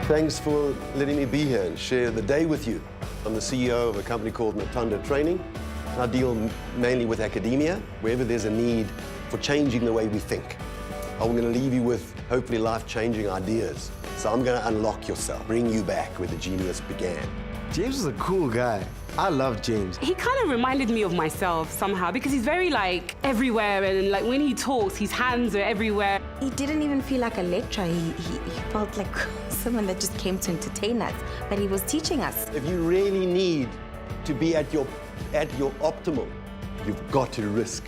Thanks for letting me be here and share the day with you. I'm the CEO of a company called Natanda Training. I deal mainly with academia, wherever there's a need for changing the way we think. I'm going to leave you with, hopefully, life-changing ideas. So I'm going to unlock yourself, bring you back where the genius began. James is a cool guy. I love James. He kind of reminded me of myself somehow because he's very everywhere, and when he talks, his hands are everywhere. He didn't even feel like a lecturer. He felt like someone that just came to entertain us, but he was teaching us. If you really need to be at your optimal, you've got to risk.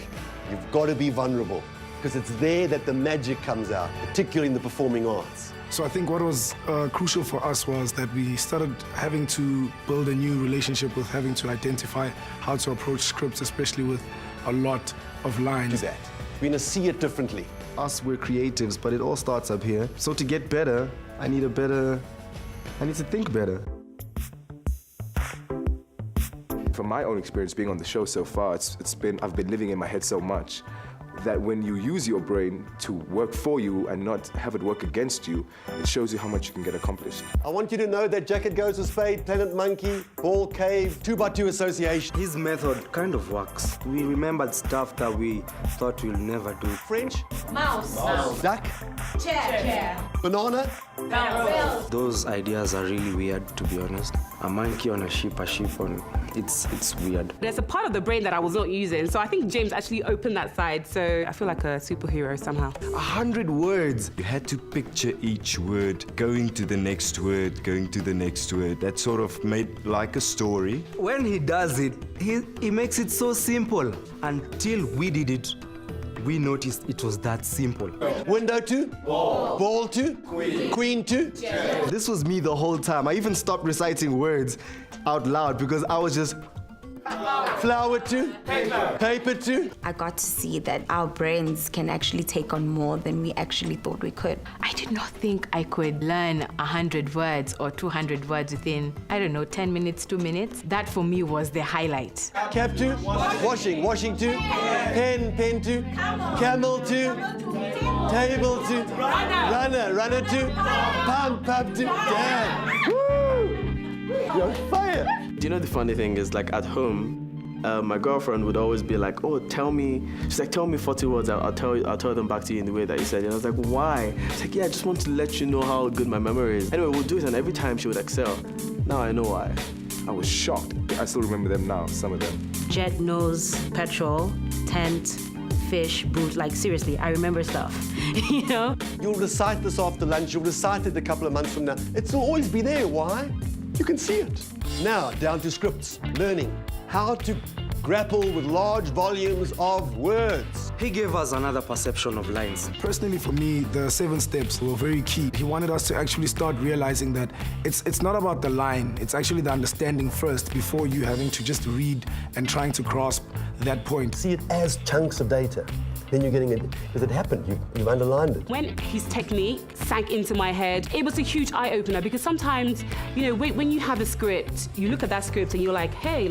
You've got to be vulnerable, because it's there that the magic comes out, particularly in the performing arts. So I think what was crucial for us was that we started having to build a new relationship with having to identify how to approach scripts, especially with a lot of lines. Do that. We're going to see it differently. Us, we're creatives, but it all starts up here. So to get better, I need to think better. From my own experience being on the show so far, I've been living in my head so much that when you use your brain to work for you and not have it work against you, it shows you how much you can get accomplished. I want you to know that Jacket Goes with Spade, Planet Monkey, Ball Cave, 2x2 Association. His method kind of works. We remembered stuff that we thought we'll never do. French? Mouse. Duck? Chair. Banana? Barrel. Those ideas are really weird, to be honest. A monkey on a sheep on... It's weird. There's a part of the brain that I was not using, so I think James actually opened that side, so I feel like a superhero somehow. 100 words. You had to picture each word, going to the next word, going to the next word. That sort of made like a story. When he does it, he makes it so simple. Until we did it, we noticed it was that simple. Window 2? Ball 2? Queen 2? This was me the whole time. I even stopped reciting words out loud because I was just... Flower 2? Paper 2? I got to see that our brains can actually take on more than we actually thought we could. I did not think I could learn 100 words or 200 words within, 10 minutes, 2 minutes. That for me was the highlight. Cap 2? Washing 2? Pen 2? Camel 2? Table 2? Runner 2? Pump 2? Damn! Woo! You're on fire! Do you know the funny thing is, at home, my girlfriend would always be like, "Oh, tell me." She's like, "Tell me 40 words. I'll tell them back to you in the way that you said." And I was like, "Why?" She's like, "Yeah, I just want to let you know how good my memory is." Anyway, we'll do it, and every time she would excel. Now I know why. I was shocked. I still remember them now, some of them. Jet, nose, petrol, tent, fish, boot. Seriously, I remember stuff, you know? You'll recite this after lunch. You'll recite it a couple of months from now. It'll always be there. Why? You can see it. Now, down to scripts. Learning how to grapple with large volumes of words. He gave us another perception of lines. Personally, for me, the 7 steps were very key. He wanted us to actually start realizing that it's not about the line, it's actually the understanding first before you having to just read and trying to grasp that point. See it as chunks of data. Then you're getting it, because it happened, you've underlined it. When his technique sank into my head, it was a huge eye-opener, because sometimes, when you have a script, you look at that script and you're like, hey,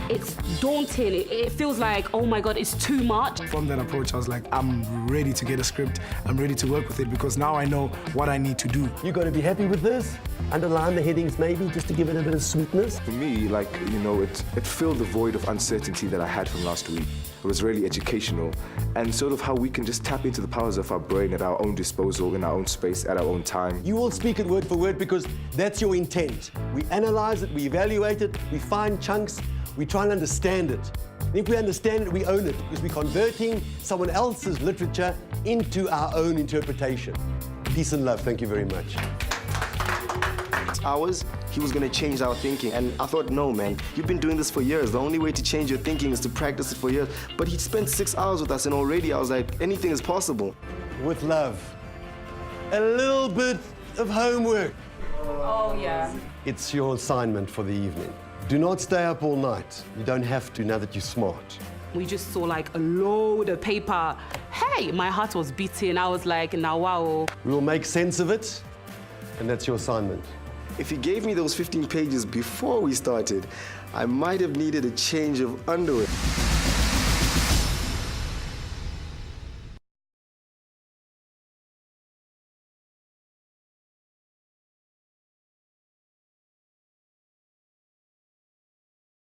it's daunting. It feels like, oh my God, it's too much. From that approach, I was like, I'm ready to get a script. I'm ready to work with it because now I know what I need to do. You got to be happy with this. Underline the headings maybe just to give it a bit of sweetness. For me, it filled the void of uncertainty that I had from last week. It was really educational and sort of how we can just tap into the powers of our brain at our own disposal, in our own space, at our own time. You will speak it word for word because that's your intent. We analyze it, we evaluate it, we find chunks, we try and understand it. And if we understand it, we own it because we're converting someone else's literature into our own interpretation. Peace and love. Thank you very much. Hours, he was gonna change our thinking. And I thought, no, man, you've been doing this for years. The only way to change your thinking is to practice it for years. But he spent 6 hours with us, and already I was like, anything is possible. With love. A little bit of homework. Oh, yeah. It's your assignment for the evening. Do not stay up all night. You don't have to now that you're smart. We just saw a load of paper. Hey, my heart was beating. I was like, now wow. We will make sense of it, and that's your assignment. If he gave me those 15 pages before we started, I might have needed a change of underwear.